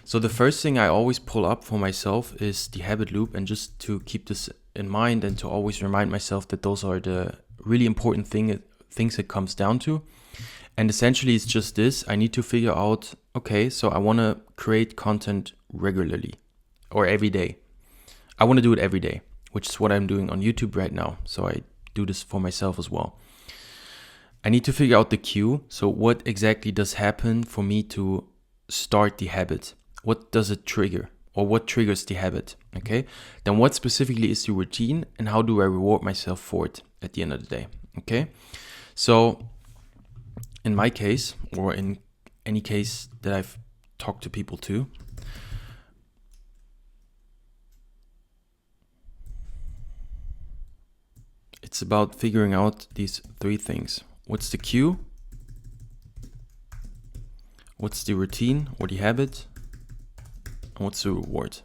So the first thing I always pull up for myself is the habit loop, and just to keep this in mind and to always remind myself that those are the really important things it comes down to. And essentially it's just this: I need to figure out, okay, so I want to create content regularly or every day. I want to do it every day, which is what I'm doing on YouTube right now. So I do this for myself as well. I need to figure out the cue. So what exactly does happen for me to start the habit? What does it trigger, or what triggers the habit? Okay. Then what specifically is the routine, and how do I reward myself for it at the end of the day? Okay. So in my case, or in any case that I've talked to people too, it's about figuring out these three things. What's the cue? What's the routine or the habit? And what's the reward?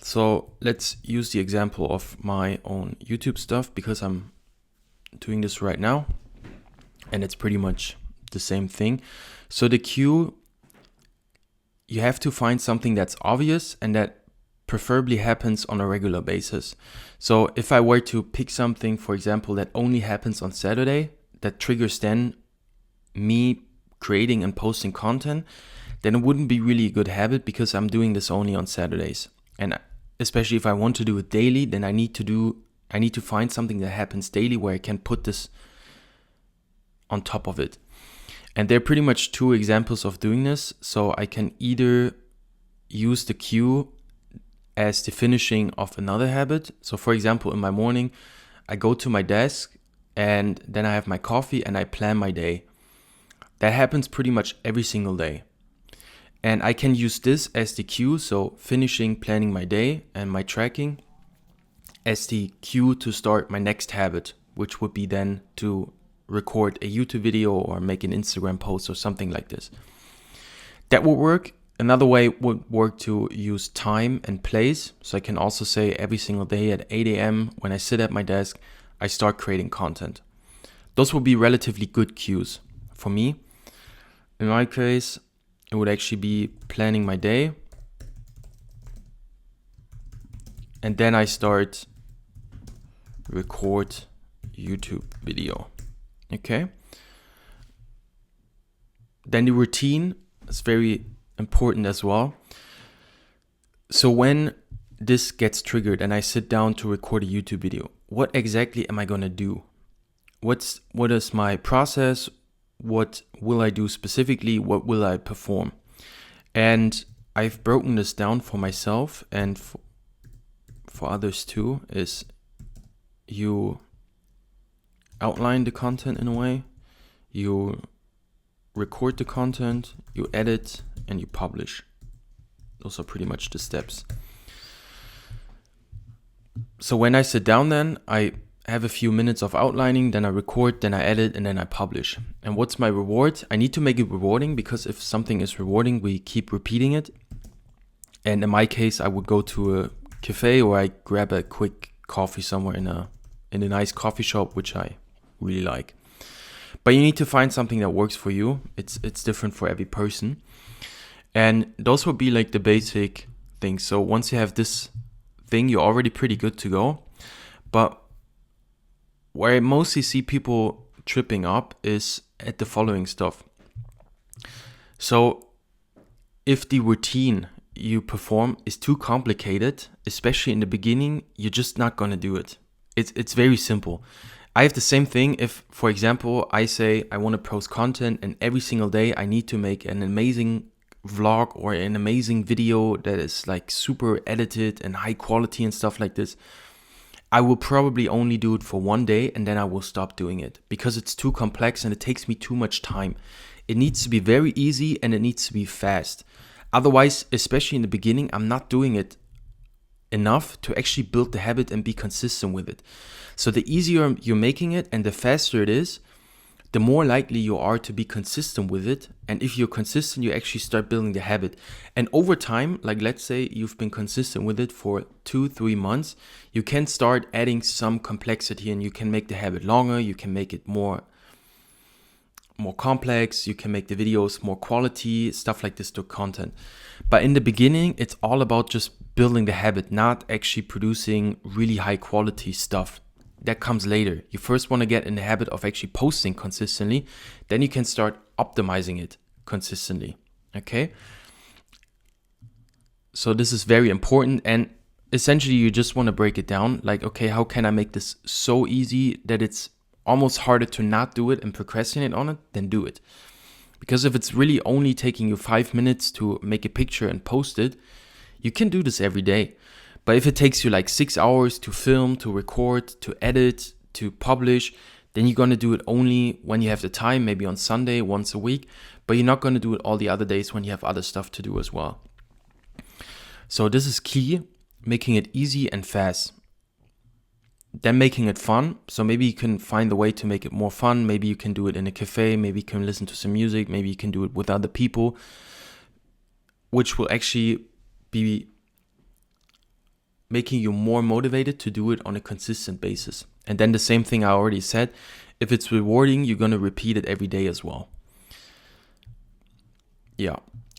So let's use the example of my own YouTube stuff, because I'm doing this right now and it's pretty much the same thing. So the cue, you have to find something that's obvious and that preferably happens on a regular basis. So if I were to pick something, for example, that only happens on Saturday, that triggers then me creating and posting content, then it wouldn't be really a good habit, because I'm doing this only on Saturdays. And especially if I want to do it daily, then I need to find something that happens daily where I can put this on top of it. And there are pretty much two examples of doing this. So I can either use the cue as the finishing of another habit. So for example, in my morning, I go to my desk and then I have my coffee and I plan my day. That happens pretty much every single day. And I can use this as the cue, so finishing planning my day and my tracking, as the cue to start my next habit, which would be then to record a YouTube video or make an Instagram post or something like this. That would work. Another way would work to use time and place. So I can also say every single day at 8 a.m. when I sit at my desk, I start creating content. Those would be relatively good cues for me. In my case, it would actually be planning my day. And then I start record YouTube video. Okay. Then the routine is very important as well. So when this gets triggered and I sit down to record a YouTube video, what exactly am I going to do? What is my process? What will I do specifically? What will I perform? And I've broken this down for myself and for others too, is you outline the content in a way, you record the content, you edit, and you publish. Those are pretty much the steps. So when I sit down, then I have a few minutes of outlining, then I record, then I edit, and then I publish. And what's my reward? I need to make it rewarding, because if something is rewarding, we keep repeating it. And in my case, I would go to a cafe, or I grab a quick coffee somewhere in a nice coffee shop, which I really like. But you need to find something that works for you. It's different for every person. And those would be like the basic things. So once you have this thing, you're already pretty good to go. But where I mostly see people tripping up is at the following stuff. So if the routine you perform is too complicated, especially in the beginning, you're just not going to do it. It's very simple. I have the same thing if, for example, I say I want to post content and every single day I need to make an amazing vlog or an amazing video that is like super edited and high quality and stuff like this. I will probably only do it for one day and then I will stop doing it, because it's too complex and it takes me too much time. It needs to be very easy and it needs to be fast. Otherwise, especially in the beginning, I'm not doing it enough to actually build the habit and be consistent with it. So the easier you're making it and the faster it is, the more likely you are to be consistent with it. And if you're consistent, you actually start building the habit. And over time, like let's say you've been consistent with it for 2-3 months, you can start adding some complexity and you can make the habit longer, you can make it more more complex, you can make the videos more quality, stuff like this to content. But in the beginning, it's all about just building the habit, not actually producing really high quality stuff. That comes later. You first want to get in the habit of actually posting consistently, then you can start optimizing it consistently, okay? So this is very important, and essentially you just want to break it down, like, okay, how can I make this so easy that it's almost harder to not do it and procrastinate on it than do it? Because if it's really only taking you 5 minutes to make a picture and post it, you can do this every day. But if it takes you like 6 hours to film, to record, to edit, to publish, then you're going to do it only when you have the time, maybe on Sunday, once a week, but you're not going to do it all the other days when you have other stuff to do as well. So this is key, making it easy and fast. Then making it fun. So maybe you can find a way to make it more fun. Maybe you can do it in a cafe. Maybe you can listen to some music. Maybe you can do it with other people, which will actually be making you more motivated to do it on a consistent basis. And then the same thing I already said, if it's rewarding, you're going to repeat it every day as well. Yeah.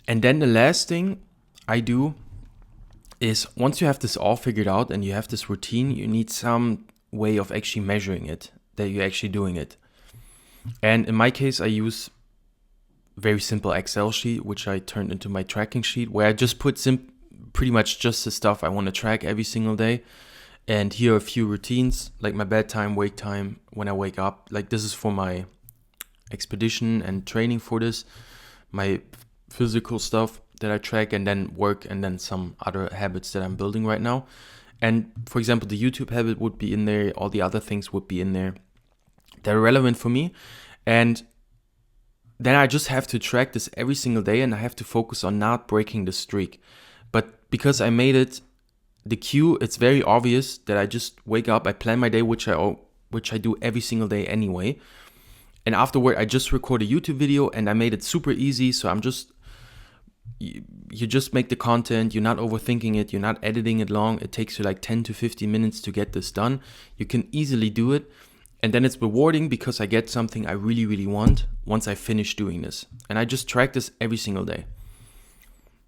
And then the last thing I do is, once you have this all figured out and you have this routine, you need some way of actually measuring it, that you're actually doing it. And in my case, I use very simple Excel sheet, which I turned into my tracking sheet, where I just put pretty much just the stuff I want to track every single day. And here are a few routines, like my bedtime, wake time, when I wake up. Like, this is for my expedition and training for this, my physical stuff that I track, and then work, and then some other habits that I'm building right now. And for example, the YouTube habit would be in there, all the other things would be in there. They're relevant for me. And then I just have to track this every single day, and I have to focus on not breaking the streak. But because I made it the cue, it's very obvious that I just wake up, I plan my day, which I do every single day anyway. And afterward, I just record a YouTube video, and I made it super easy. So you just make the content, you're not overthinking it, you're not editing it long. It takes you like 10 to 15 minutes to get this done. You can easily do it. And then it's rewarding because I get something I really, really want once I finish doing this. And I just track this every single day.